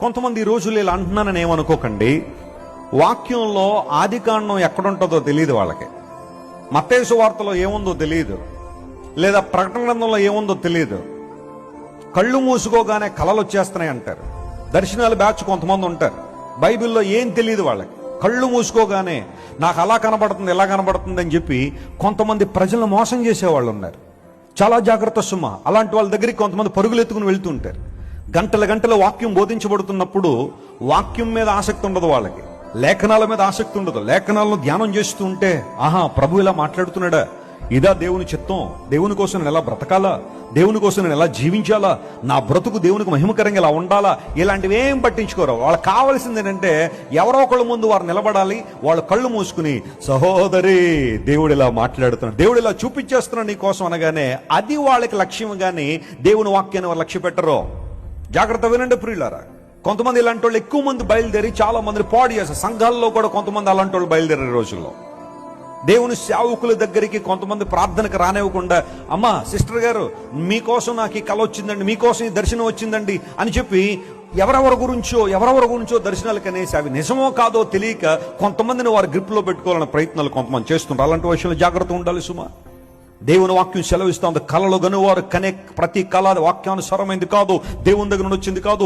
కొంతమంది ఈ రోజులు ఇలా అంటున్నానని ఏమనుకోకండి. వాక్యంలో ఆదికాండం ఎక్కడుంటుందో తెలియదు వాళ్ళకి. మత్తయి సువార్తలో ఏముందో తెలియదు, లేదా ప్రకటన గ్రంథంలో ఏముందో తెలియదు. కళ్ళు మూసుకోగానే కలలు వచ్చేస్తున్నాయి అంటారు. దర్శనాలు బ్యాచ్ కొంతమంది ఉంటారు, బైబిల్లో ఏం తెలియదు వాళ్ళకి. కళ్ళు మూసుకోగానే నాకు అలా కనబడుతుంది ఇలా కనబడుతుంది అని చెప్పి కొంతమంది ప్రజలను మోసం చేసేవాళ్ళు ఉన్నారు. చాలా జాగ్రత్త సుమ. అలాంటి వాళ్ళ దగ్గరికి కొంతమంది పరుగులు ఎత్తుకుని వెళ్తూ ఉంటారు. గంటల గంటల వాక్యం బోధించబడుతున్నప్పుడు వాక్యం మీద ఆసక్తి ఉండదు వాళ్ళకి, లేఖనాల మీద ఆసక్తి ఉండదు. లేఖనాలను ధ్యానం చేస్తూ ఉంటే ఆహా ప్రభు ఇలా మాట్లాడుతున్నాడా, ఇదా దేవుని చిత్తం, దేవుని కోసం నేను ఎలా బ్రతకాలా, దేవుని కోసం నేను ఎలా జీవించాలా, నా బ్రతుకు దేవునికి మహిమకరంగా ఎలా ఉండాలా, ఇలాంటివి ఏం పట్టించుకోరు. వాళ్ళకి కావాల్సింది ఏంటంటే ఎవరో ఒకళ్ళ ముందు వారు నిలబడాలి, వాళ్ళు కళ్ళు మూసుకుని సహోదరి దేవుడు ఇలా మాట్లాడుతున్నాడు, దేవుడు ఇలా చూపించేస్తున్నాడు నీ కోసం అనగానే అది వాళ్ళకి లక్ష్యం. కానీ దేవుని వాక్యాన్ని వారు లక్ష్య పెట్టరు. జాగ్రత్త వినండి ప్రియులారా. కొంతమంది ఇలాంటి వాళ్ళు ఎక్కువ మంది బయలుదేరి చాలా మందిని పాడు చేస్తారు. సంఘాల్లో కూడా కొంతమంది అలాంటి వాళ్ళు బయలుదేరే రోజుల్లో దేవుని సేవకుల దగ్గరికి కొంతమంది ప్రార్థనకు రానివ్వకుండా, అమ్మా సిస్టర్ గారు మీకోసం నాకు ఈ కళ వచ్చిందండి, మీకోసం ఈ దర్శనం వచ్చిందండి అని చెప్పి ఎవరెవరి గురించో దర్శనాలకు అనేసి అవి నిజమో కాదో తెలియక కొంతమందిని వారి గ్రిప్లో పెట్టుకోవాలన్న ప్రయత్నాలు కొంతమంది చేస్తుంటారు. అలాంటి విషయంలో జాగ్రత్త ఉండాలి సుమా. దేవుని వాక్యం సెలవిస్తుంది, కళలు గనువారు కనే ప్రతి కళ వాక్యానుసారమైంది కాదు, దేవుని దగ్గర నుండి వచ్చింది కాదు.